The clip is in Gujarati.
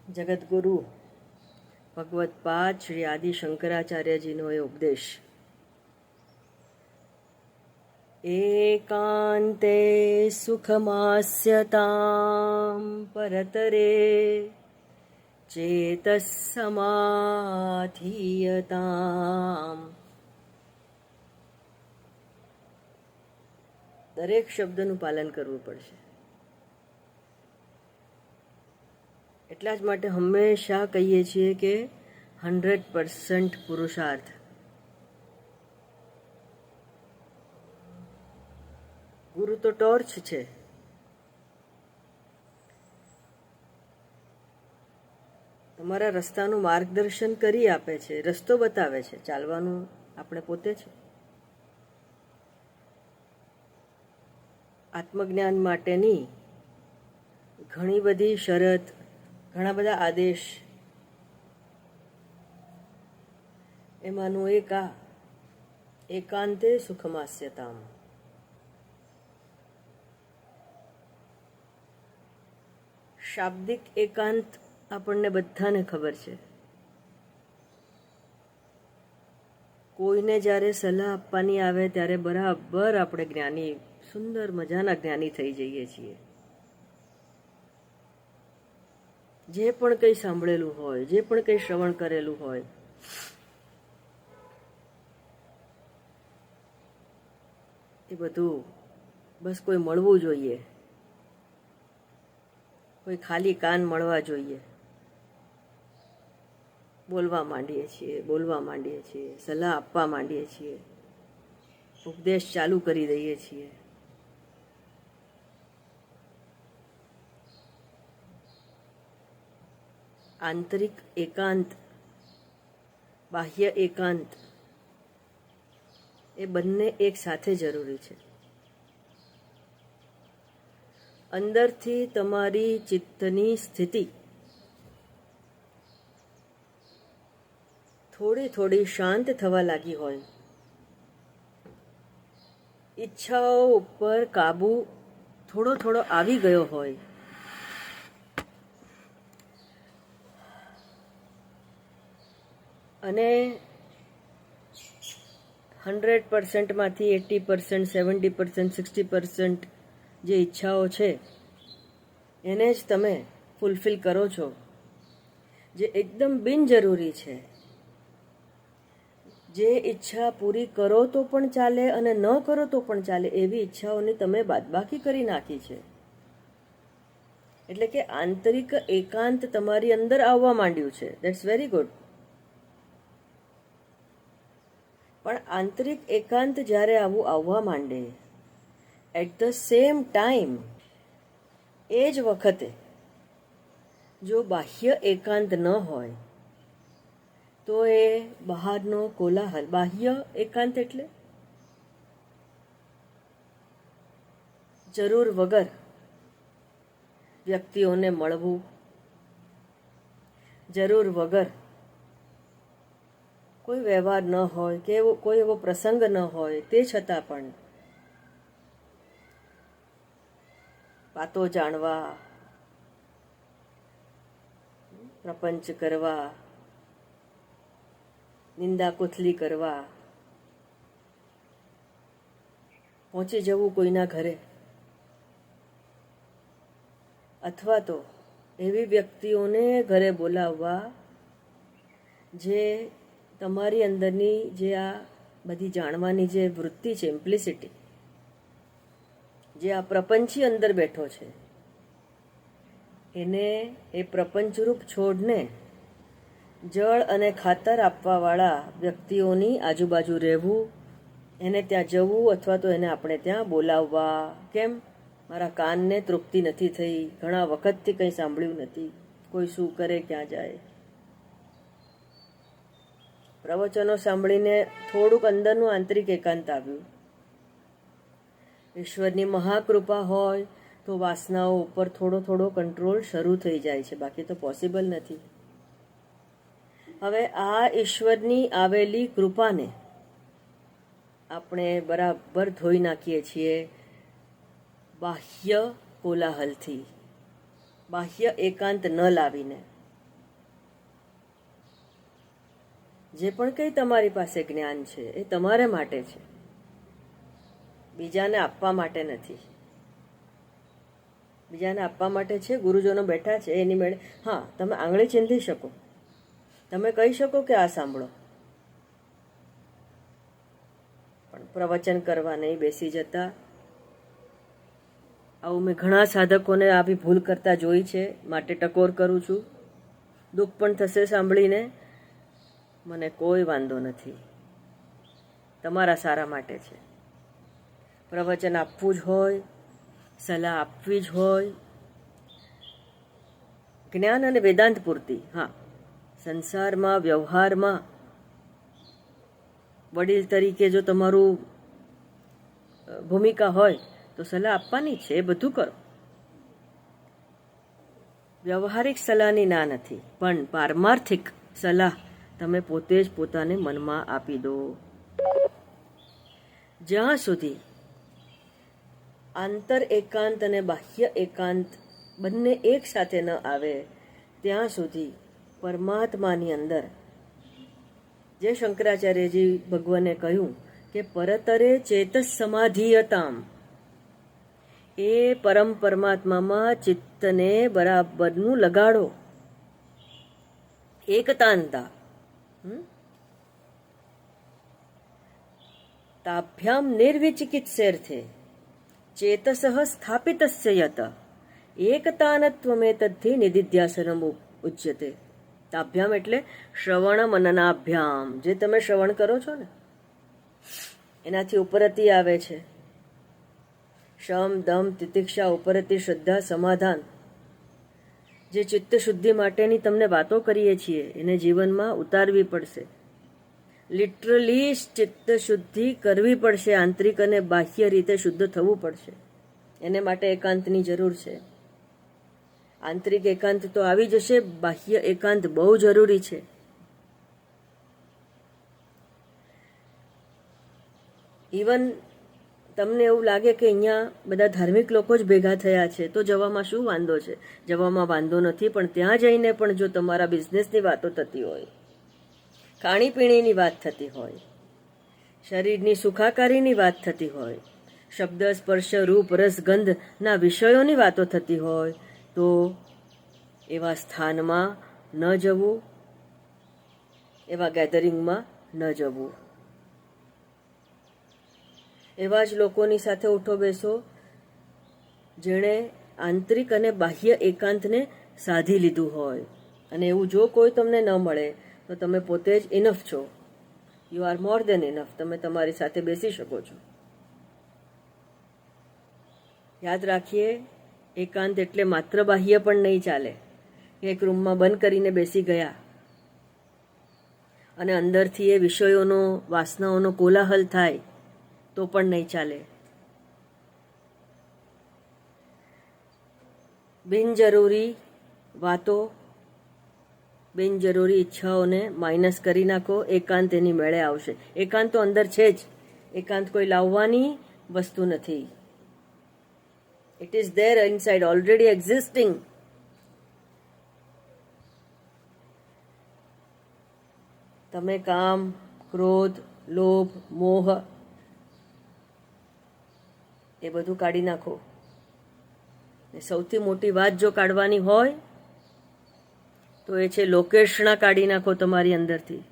જગતગુરુ ભગવત પાદ શ્રી આદિ શંકરાચાર્યજીનો એ ઉપદેશ. એકાંતે સુખમાસ્યતામ પરતરે ચેતસમાધીયતામ. દરેક શબ્દનું પાલન કરવું પડશે. એટલા જ માટે હંમેશા કહીએ છીએ કે 100% પુરુષાર્થ. ગુરુ તો ટોર્ચ છે. તમારા રસ્તાનું માર્ગદર્શન કરી આપે છે, રસ્તો બતાવે છે, ચાલવાનું આપણે પોતે છે. આત્મજ્ઞાન માટેની ઘણી બધી શરત, ઘણા બધા આદેશ, એમાંનું એક આ એકાંતે સુખમાસ્યતામ. શાબ્દિક એકાંત આપણને બધાને ખબર છે. કોઈને જ્યારે સલાહ આપવાની આવે ત્યારે બરાબર આપણે જ્ઞાની, સુંદર મજાના જ્ઞાની થઈ જઈએ છીએ. જે પણ કંઈ સાંભળેલું હોય, જે પણ કંઈ શ્રવણ કરેલું હોય, એ બધું બસ કોઈ મળવું જોઈએ, કોઈ ખાલી કાન મળવા જોઈએ. બોલવા માંડીએ છીએ, સલાહ આપવા માંડીએ છીએ, ઉપદેશ ચાલુ કરી દઈએ છીએ. આંતરિક એકાંત, બાહ્ય એકાંત, એ બંને એક સાથે જરૂરી છે. અંદરથી તમારી ચિત્તની સ્થિતિ થોડી થોડી શાંત થવા લાગી હોય, ઈચ્છાઓ ઉપર કાબુ થોડો થોડો આવી ગયો હોય, અને 100%માંથી 80%, 70%, 60% જે ઈચ્છાઓ છે એને જ તમે ફૂલફિલ કરો છો, જે એકદમ બિનજરૂરી છે, જે ઈચ્છા પૂરી કરો તો પણ ચાલે અને ન કરો તો પણ ચાલે એવી ઈચ્છાઓની તમે બાદબાકી કરી નાખી છે. એટલે કે આંતરિક એકાંત તમારી અંદર આવવા માંડ્યું છે. That's very good. પણ આંતરિક એકાંત જ્યારે આવું આવવા માંડે, એટ ધ સેમ ટાઈમ એ જ વખતે જો બાહ્ય એકાંત ન હોય તો એ બહારનો કોલાહલ. બાહ્ય એકાંત એટલે જરૂર વગર વ્યક્તિઓને મળવું, જરૂર વગર કોઈ વ્યવહાર ન હોય કે કોઈ એવો પ્રસંગ ન હોય, તે છતાં પણ વાતો જાણવા, પ્રપંચ કરવા, નિંદા કોથલી કરવા, પહોંચી જવું કોઈના ઘરે, અથવા તો એવી વ્યક્તિઓને ઘરે બોલાવવા જે તમારી અંદરની જે આ બધી જાણવાની જે વૃત્તિ છે, ઇમ્પ્લિસિટી, જે આ પ્રપંચી અંદર બેઠો છે, એને એ પ્રપંચરૂપ છોડને જળ અને ખાતર આપવાવાળા વ્યક્તિઓની આજુબાજુ રહેવું, એને ત્યાં જવું અથવા તો એને આપણે ત્યાં બોલાવવા. કેમ? મારા કાનને તૃપ્તિ નથી થઈ, ઘણા વખતથી કંઈ સાંભળ્યું નથી, કોઈ શું કરે, ક્યાં જાય. પ્રવચનો સાંભળીને થોડુંક અંદરનું આંતરિક એકાંત આવ્યું. ઈશ્વરની મહાકૃપા હોય તો વાસનાઓ ઉપર થોડો થોડો કંટ્રોલ શરૂ થઈ જાય છે, બાકી તો પોસિબલ નથી. હવે આ ઈશ્વરની આવેલી કૃપાને આપણે બરાબર ધોઈ નાખીએ છીએ બાહ્ય કોલાહલથી, બાહ્ય એકાંત ન લાવીને. જે પણ કંઈ તમારી પાસે જ્ઞાન છે એ તમારે માટે છે, બીજાને આપવા માટે નથી. બીજાને આપવા માટે છે. ગુરુજનો બેઠા છે એની મેળે હા તમે આંગળી ચીંધી શકો, તમે કહી શકો કે આ સાંભળો, પણ પ્રવચન કરવા નહીં બેસી જતા. આવું મેં ઘણા સાધકોને આવી ભૂલ કરતા જોઈ છે, માટે ટકોર કરું છું. દુઃખ પણ થશે સાંભળીને, મને કોઈ વાંધો નથી, તમારા સારા માટે છે. પ્રવચન આપવું જ હોય, સલાહ આપવી જ હોય, જ્ઞાન અને વેદાંત પૂરતી. હા, સંસારમાં વ્યવહારમાં વડીલ તરીકે જો તમારું ભૂમિકા હોય તો સલાહ આપવાની છે, એ બધું કરો. વ્યવહારિક સલાહની ના નથી, પણ પારમાર્થિક સલાહ તમે પોતે જ પોતાને મનમાં આપી દો. જ્યાં સુધી આંતર એકાંત અને બાહ્ય એકાંત બંને એક સાથે ન આવે ત્યાં સુધી પરમાત્માની અંદર, જે શંકરાચાર્યજી ભગવાને કહ્યું કે પરતરે ચેતસ સમાધિયતામ, એ પરમ પરમાત્મામાં ચિત્તને બરાબરનું લગાડો. એકતાંતા તાભ્યામ નિર્વિચિકિત્સેર્થે ચેતસઃ સ્થાપિતસ્ય યત એકતાનત્વમેતદ્ધિ નિધિધ્યાસનમ ઉચ્યતે. તાભ્યામ એટલે શ્રવણ મનનાભ્યામ, જે તમે શ્રવણ કરો છો ને એનાથી ઉપરતી આવે છે. શમ દમ તિતિક્ષા ઉપરતી શ્રદ્ધા સમાધાન, જે ચિત્ત શુદ્ધિ માટેની તમને વાતો કરીએ છીએ એને જીવનમાં ઉતારવી પડશે. લિટરલી ચિત્ત શુદ્ધિ કરવી પડશે, આંતરિક અને બાહ્ય રીતે શુદ્ધ થવું પડશે. એને માટે એકાંતની જરૂર છે. આંતરિક એકાંત તો આવી જશે, બાહ્ય એકાંત બહુ જરૂરી છે. ઇવન તમને એવું લાગે કે અહીંયા બધા ધાર્મિક લોકો જ ભેગા થયા છે તો જવામાં શું વાંધો છે? જવામાં વાંધો નથી, પણ ત્યાં જઈને પણ જો તમારા બિઝનેસની વાતો થતી હોય, ખાણીપીણીની વાત થતી હોય, શરીરની સુખાકારીની વાત થતી હોય, શબ્દ સ્પર્શ રૂપ રસ ગંધના વિષયોની વાતો થતી હોય, તો એવા સ્થાનમાં ન જવું, એવા ગેધરિંગમાં ન જવું. એવા જ લોકોની સાથે ઉઠો બેસો જેણે આંતરિક અને બાહ્ય એકાંતને સાધી લીધું હોય. અને એવું જો કોઈ તમને ન મળે તો તમે પોતે જ ઇનફ છો. You are more then enough. તમે તમારી સાથે બેસી શકો છો. યાદ રાખીએ, એકાંત એટલે માત્ર બાહ્ય પણ નહીં ચાલે. એક રૂમમાં બંધ કરીને બેસી ગયા અને અંદરથી એ વિષયોનો, વાસનાઓનો કોલાહલ થાય તો પણ નહીં ચાલે. બિનજરૂરી વાતો, બિનજરૂરી ઈચ્છાઓને માઇનસ કરી નાખો. એકાંત એની મેળે આવશે. એકાંત તો અંદર છે જ. એકાંત કોઈ લાવવાની વસ્તુ નથી. It is there inside, already existing. તમે કામ, ક્રોધ, લોભ, મોહ એ બધું કાઢી નાખો. સૌથી મોટી વાત જો કાઢવાની હોય તો એ છે લોકેશણા કાઢી નાખો તમારી અંદરથી.